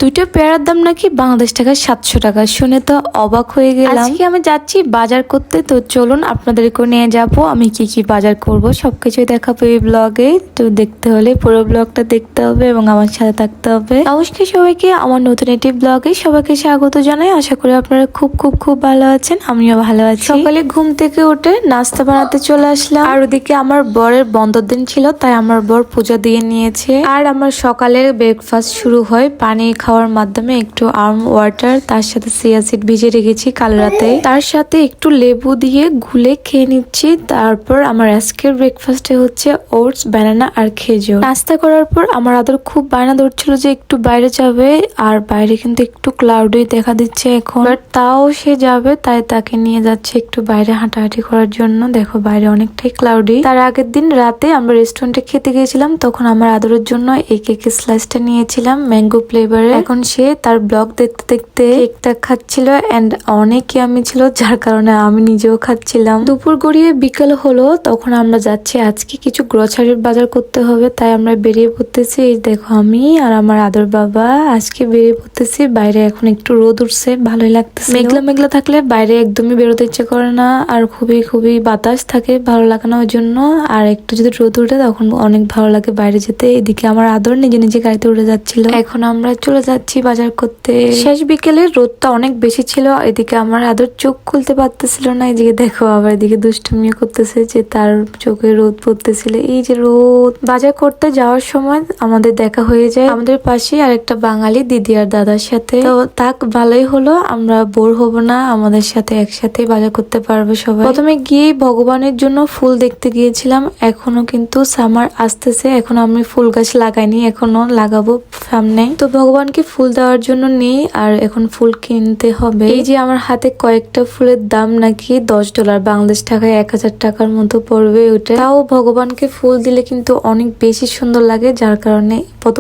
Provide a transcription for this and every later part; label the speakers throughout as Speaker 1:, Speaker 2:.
Speaker 1: দুইটা পেয়ারার দাম নাকি বাংলাদেশ টাকা 700 টাকা। শুনে তো অবাক হয়ে গেলাম। আজকে আমি যাচ্ছি বাজার করতে, তো চলুন আপনাদেরকে নিয়ে যাব আমি কি কি বাজার করব সবকিছুই দেখাবো এই ব্লগে। তো দেখতে হলে পুরো ব্লগটা দেখতে হবে এবং আমার সাথে থাকতে হবে। নমস্কার সবাইকে, আমার নতুন একটি ব্লগে সবাইকে স্বাগত জানাই। আশা করি আপনারা খুব খুব খুব ভালো আছেন, আমিও ভালো আছি। সকালে ঘুম থেকে উঠে নাস্তা বানাতে চলে আসলাম। আর ওদিকে আমার বরের বন্ধের দিন ছিল, তাই আমার বর পূজা দিয়ে নিয়েছে। আর আমার সকালের ব্রেকফাস্ট শুরু হয় পানি খাওয়ার মাধ্যমে। একটু আর্ম ওয়াটার, তার সাথে চিয়া সিড ভিজে রেখেছি কাল রাতে, তার সাথে একটু লেবু দিয়ে গুলে খেয়ে নিচ্ছি। তারপর আমার আজকের ব্রেকফাস্টে হচ্ছে ওটস, ব্যানানা আর খেজুর। নাস্তা করার পর আমার আদর খুব বায়না ধরছিল যে একটু বাইরে যাবে, আর বাইরে কিন্তু একটু ক্লাউডই দেখা দিচ্ছে এখন, বাট তাও সে যাবে, তাই তাকে নিয়ে যাচ্ছে একটু বাইরে হাঁটাহাঁটি করার জন্য। দেখো বাইরে অনেকটাই ক্লাউডি। তার আগের দিন রাতে আমরা রেস্টুরেন্টে খেতে গিয়েছিলাম, তখন আমার আদরের জন্য এই কেকের স্লাইসটা নিয়েছিলাম ম্যাঙ্গো ফ্লেভারের। এখন সে তার ব্লগ দেখতে দেখতে কেকটা খাচ্ছিল এন্ড অনেক ইয়ামি ছিল, যার কারণে আমি নিজেও খাচ্ছিলাম। দুপুর গড়িয়ে বিকেল হলো, তখন আমরা যাচ্ছি আজকে কিছু গ্রোসারির বাজার করতে হবে, তাই আমরা বেরিয়ে পড়তেছি। এই দেখো আমি আর আমার আদর বাবা আজকে বেরিয়ে পড়তেছি। বাইরে এখন একটু রোদ উঠছে, ভালোই লাগতেছে। মেঘলা মেঘলা থাকলে বাইরে একদমই বেরোতে ইচ্ছে করে না, আর খুবই খুবই বাতাস থাকে, ভালো লাগে না ওই জন্য। আর একটু যদি রোদ উঠে তখন অনেক ভালো লাগে বাইরে যেতে। এদিকে আমার আদর নিজে নিজে গাড়িতে উঠে যাচ্ছিল। এখন আমরা চলে যাচ্ছি বাজার করতে। শেষ বিকেলে রোদটা অনেক বেশি ছিল, এদিকে আমার আদর চোখ খুলতে পারতেছিল না। এদিকে দেখো আবার এদিকে দুষ্টুমিও করতেছে যে তার চোখে রোদ পড়তেছিল। এই যে রোদ। বাজার করতে যাওয়ার সময় আমাদের দেখা হয়ে যায় আমাদের পাশে আরেকটা বাঙালি দিদি আর দাদার সাথে। তো তাক ভালোই হলো, আমরা বোর হব না, আমাদের সাথে একসাথে বাজার করতে পারবে সবাই। প্রথমে গিয়ে ভগবানের জন্য ফুল দেখতে গিয়েছিলাম। এখনো কিন্তু সামার আসতেছে, এখন আমি ফুল গাছ লাগাইনি, এখনো লাগাবো সামনে। তো ভগবানকে ফুল দেওয়ার জন্য নেই, আর এখন ফুল কিনতে হবে। এই যে আমার হাতে কয়েকটা ফুলের দাম নাকি $10, বাংলাদেশ টাকায় 1000 টাকার মতো পড়বে ওটা। তাও ভগবানকে ফুল দিলে কিন্তু অনেক বেশি সুন্দর লাগে, যার কারণে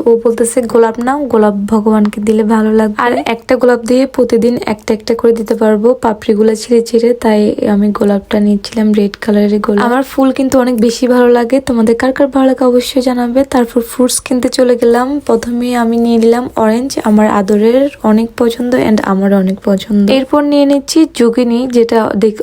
Speaker 1: ও বলতেছে গোলাপ নাও, গোলাপ ভগবানকে দিলে ভালো লাগবে। আর একটা গোলাপ দিয়ে প্রতিদিন একটা একটা করে দিতে পারবো, পাপড়ি গুলা ছিঁড়ে ছিঁড়ে, তাই আমি গোলাপটা নিচ্ছিলাম, রেড কালারের গোলাপ। আমার ফুল কিন্তু অনেক বেশি ভালো লাগে, তোমাদের কার কার ভালো লাগে অবশ্যই জানাবে। তারপর ফ্রুটস কিনতে চলে গেলাম। প্রথমে আমি নিয়ে নিলাম অরেঞ্জ, আমার আদরের অনেক পছন্দ এন্ড আমার অনেক পছন্দ। এরপর নিয়ে নিচ্ছি জুগিনি, যেটা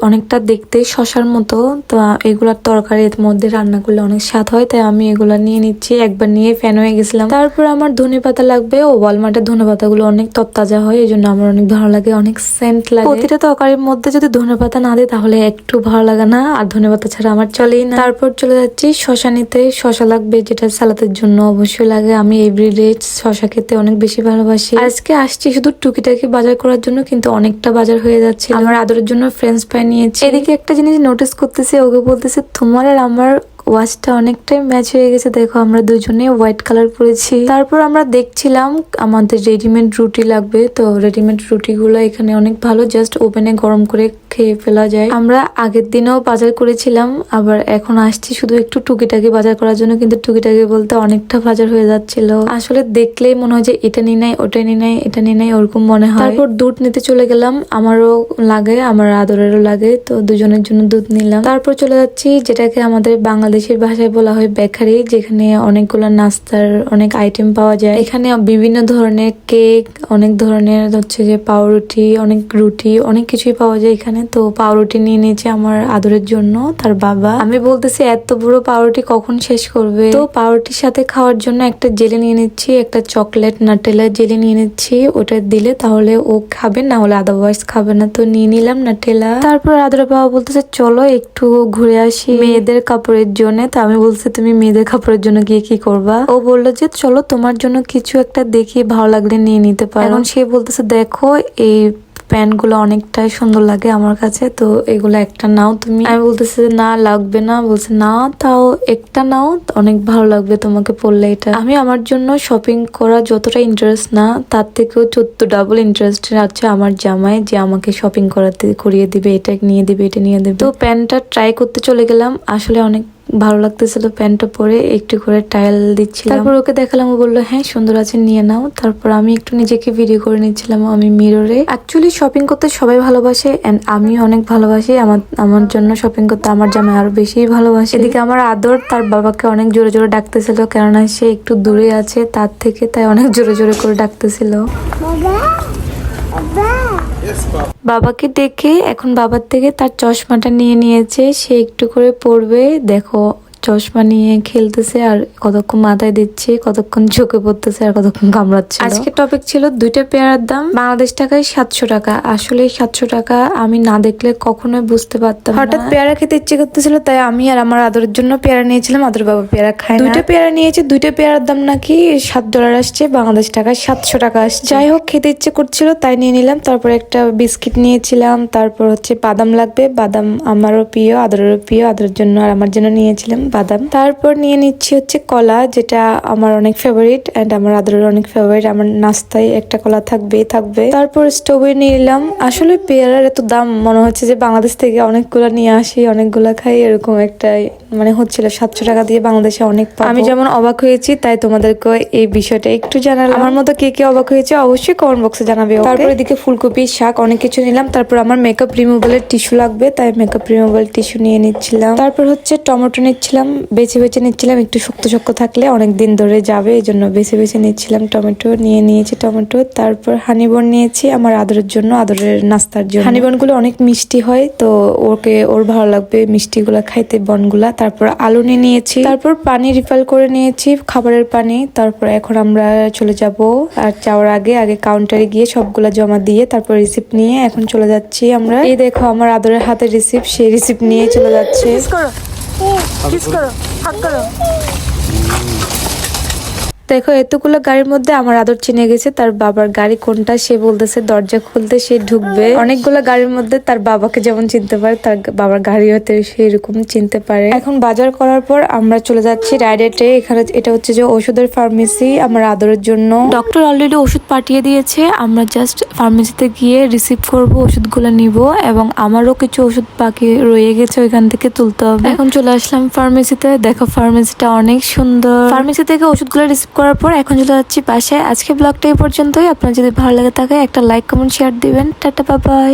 Speaker 1: অনেকটা দেখতে শশার মতো। তো এগুলার তরকারির মধ্যে রান্না করলে অনেক স্বাদ হয়, তাই আমি এগুলা নিয়ে নিচ্ছি। একবার নিয়ে ফ্যান হয়ে গেছিলাম। তারপর আমার ধনে পাতা লাগবে, ও ওয়ালমার্টের ধনে পাতা গুলো অনেক তরতাজা হয়, এই জন্য আমার অনেক ভালো লাগে, অনেক সেন্ট লাগে। প্রতিটা তরকারির মধ্যে যদি ধনে পাতা না দেয় তাহলে একটু ভালো লাগে না, আর ধনে পাতা ছাড়া আমার চলেই না। তারপর চলে যাচ্ছি শশা নিতে। শশা লাগবে, যেটা সালাদের জন্য অবশ্যই লাগে। আমি এভরিডে শশা খেতে অনেক বেশি ভালোবাসি। আজকে আসছি শুধু টুকিটাকি বাজার করার জন্য, কিন্তু অনেকটা বাজার হয়ে যাচ্ছে। আমার আদরের জন্য ফ্রেঞ্চ ফ্রাই নিয়েছি। এদিকে একটা জিনিস নোটিস করতেছি, ওকে বলতেছে তোমার আর আমার ওয়াচটা অনেকটাই ম্যাচ হয়ে গেছে। দেখো আমরা দুজনে হোয়াইট কালার পরেছি। তারপর আমরা দেখছিলাম আমাদের রেডিমেড রুটি লাগবে, তো রেডিমেড রুটি গুলো এখানে অনেক ভালো, জাস্ট ওভেনে গরম করে খেয়ে ফেলা যায়। আমরা আগের দিনও বাজার করেছিলাম, আবার এখন আসছি শুধু একটু টুকিটাকি বাজার করার জন্য, কিন্তু টুকিটাকি বলতে অনেকটা বাজার হয়ে যাচ্ছিল। আসলে দেখলেই মনে হয় যে এটা নিয়ে নাই, ওটা নিয়ে নাই, এটা নিয়ে নাই, ওরকম মনে হয়। তারপর দুধ নিতে চলে গেলাম, আমারও লাগে, আমার আদরেরও লাগে, তো দুজনের জন্য দুধ নিলাম। তারপর চলে যাচ্ছি যেটাকে আমাদের বাংলাদেশের ভাষায় বলা হয় বেকারি, যেখানে অনেকগুলো নাস্তার অনেক আইটেম পাওয়া যায়। এখানে বিভিন্ন ধরনের কেক, অনেক ধরনের হচ্ছে যে পাউরুটি, অনেক রুটি, অনেক কিছুই পাওয়া যায় এখানে। তো পাউরুটি নিয়ে নিয়েছে আমার আদরের জন্য তার বাবা। আমি বলতেছি এত বড় পাউরুটি কখন শেষ করবে। তো পাউরুটির সাথে খাওয়ার জন্য একটা জেলি নিয়ে নিচ্ছি, একটা চকলেট নাটেলার জেলি নিয়ে নিচ্ছি। ওটা দিলে তাহলে ও খাবে, না হলে আদারওয়াইজ খাবে না। তো নিয়ে নিলাম নাটেলা। তারপর আদরের বাবা বলতেছে চলো একটু ঘুরে আসি মেয়েদের কাপড়ের জন্য। তো আমি বলছি তুমি মেয়েদের কাপড়ের জন্য গিয়ে কি করবা। ও বললো যে চলো তোমার জন্য কিছু একটা দেখি, ভালো লাগলে নিয়ে নিতে পারো। এখন সে বলতেছে দেখো এই প্যান্ট গুলো অনেকটাই সুন্দর লাগে আমার কাছে, তো এগুলো একটা নাও তুমি। আমি বলতেছি না লাগবে না, বলছে না তাও একটা নাও, অনেক ভালো লাগবে তোমাকে পরলে এটা। আমি আমার জন্য শপিং করা যতটা ইন্টারেস্ট না, তার থেকেও 14 ডাবল ইন্টারেস্ট আছে আমার জামাই, যে আমাকে শপিং করিয়ে দিবে, এটা নিয়ে দিবে, এটা নিয়ে দিবে। তো প্যান্টটা ট্রাই করতে চলে গেলাম, আসলে অনেক ভালো লাগতেছিল প্যান্টটা পরে, একটু করে টাইল দিচ্ছিলাম। তারপর ওকে দেখালাম, ও বললো হ্যাঁ সুন্দর আছে নিয়ে নাও। তারপর আমি একটু নিজেকে ভিডিও করে নিচ্ছিলাম আমি মিররে। অ্যাকচুয়ালি শপিং করতে সবাই ভালোবাসে এন্ড আমি অনেক ভালোবাসি। আমার জন্য শপিং করতে আমার জামাই আরো বেশি ভালোবাসে। এদিকে আমার আদর তার বাবাকে অনেক জোরে জোরে ডাকতেছিল, কেননা সে একটু দূরে আছে তার থেকে, তাই অনেক জোরে জোরে করে ডাকতেছিল। বাবাকে ডেকে এখন বাবার থেকে তার চশমাটা নিয়ে নিয়েছে, সে একটু করে পড়বে। দেখো চশমা নিয়ে খেলতেছে আর কতক্ষণ মাথায় দিচ্ছে, কতক্ষণ চোখে পড়তেছে আর কতক্ষণ কামড়াচ্ছে। আজকে টপিক ছিল দুইটা পেয়ারার দাম বাংলাদেশ টাকায় 700 টাকা। আসলে 700 টাকা আমি না দেখলে কখনোই বুঝতে পারতাম না। হঠাৎ পেয়ারা খেতে ইচ্ছে করতেছিল, তাই আমি আর আমার আদরের জন্য পেয়ারা নিয়েছিলাম। আদর বাবা পেয়ারা খায় না। দুইটা পেয়ারা নিয়েছে, দুইটা পেয়ারার দাম নাকি $7 আসছে, বাংলাদেশ টাকায় 700 টাকা আসছে। যাই হোক খেতে ইচ্ছে করছিল তাই নিয়ে নিলাম। তারপর একটা বিস্কিট নিয়েছিলাম, তারপর হচ্ছে বাদাম লাগবে, বাদাম আমারও প্রিয়, আদরেরও প্রিয়, আদরের জন্য আর আমার জন্য নিয়েছিলাম বাদাম। তারপর নিয়ে নিচ্ছি হচ্ছে কলা, যেটা আমার অনেক ফেভারিট এন্ড আমার আদরের অনেক ফেভারিট। আমার নাস্তায় একটা কলা থাকবে। তারপর স্ট্রবেরি নিয়ে নিলাম। আসলে পেয়ারার এত দাম, মনে হচ্ছে যে বাংলাদেশ থেকে অনেকগুলা নিয়ে আসি, অনেকগুলা খাই, এরকম একটা মানে হচ্ছিল। 700 টাকা দিয়ে বাংলাদেশে অনেক পাবো। আমি যেমন অবাক হয়েছি তাই তোমাদেরকে এই বিষয়টা একটু জানালাম। আমার মতো কে কে অবাক হয়েছে অবশ্যই কমেন্ট বক্সে জানাবে। তারপর এদিকে ফুলকপি, শাক অনেক কিছু নিলাম। তারপর আমার মেকআপ রিমুভালের টিস্যু লাগবে, তাই মেকআপ রিমুভাল টিস্যু নিয়ে নিচ্ছিলাম। তারপর হচ্ছে টমেটো নিচ্ছিলাম, বেছে বেছে নিচ্ছিলাম, একটু শক্ত শক্ত থাকলে অনেক দিন ধরে যাবে, এই জন্য বেছে বেছে নিচ্ছিলাম। টমেটো নিয়ে নিয়েছি টমেটো। তারপর হানিবন নিয়েছি আমার আদরের জন্য, আদরের নাস্তার জন্য। হানিবন গুলো অনেক মিষ্টি হয়, তো ওর ভালো লাগবে মিষ্টি গুলা খাইতে, বনগুলা। তারপর আলু নিয়ে নিয়েছি, তারপর পানি রিফিল করে নিয়েছি, খাবারের পানি। তারপর এখন আমরা চলে যাব, আর যাওয়ার আগে কাউন্টারে গিয়ে সবগুলা জমা দিয়ে তারপর রিসিপ্ট নিয়ে এখন চলে যাচ্ছি আমরা। এই দেখো আমার আদরের হাতে রিসিপ্ট, সেই রিসিপ্ট নিয়ে চলে যাচ্ছে। কিস করো, হাগ করো। দেখো এতগুলো গাড়ির মধ্যে আমার আদর চিনে গেছে তার বাবার গাড়ি কোনটা, সে বলতেছে দরজা খুলতে সে ঢুকবে। অনেকগুলো গাড়ির মধ্যে তার বাবাকে যেমন চিনতে পারে, তার বাবার গাড়ি হতে সেরকম চিনতে পারে। এখন বাজার করার পর আমরা চলে যাচ্ছি ডাইরেক্টে। এখানে এটা হচ্ছে যে ওষুধের ফার্মেসি আমার আদরের জন্য। ডক্টর অলরেডি ওষুধ পাঠিয়ে দিয়েছে, আমরা জাস্ট ফার্মেসিতে গিয়ে রিসিভ করব, ওষুধগুলো নিব। এবং আমারও কিছু ওষুধ বাকি রয়ে গেছে, ওইখান থেকে তুলতে হবে। এখন চলে আসলাম ফার্মেসিতে। দেখো ফার্মেসিটা অনেক সুন্দর। ফার্মেসি থেকে ওষুধগুলো রিসিভ করার পর এখন চলে যাচ্ছি বাসায়। আজকে ব্লগটা এই পর্যন্তই। আপনার যদি ভালো লাগে থাকে একটা লাইক, কমেন্ট, শেয়ার দিবেন। Tata, bye bye.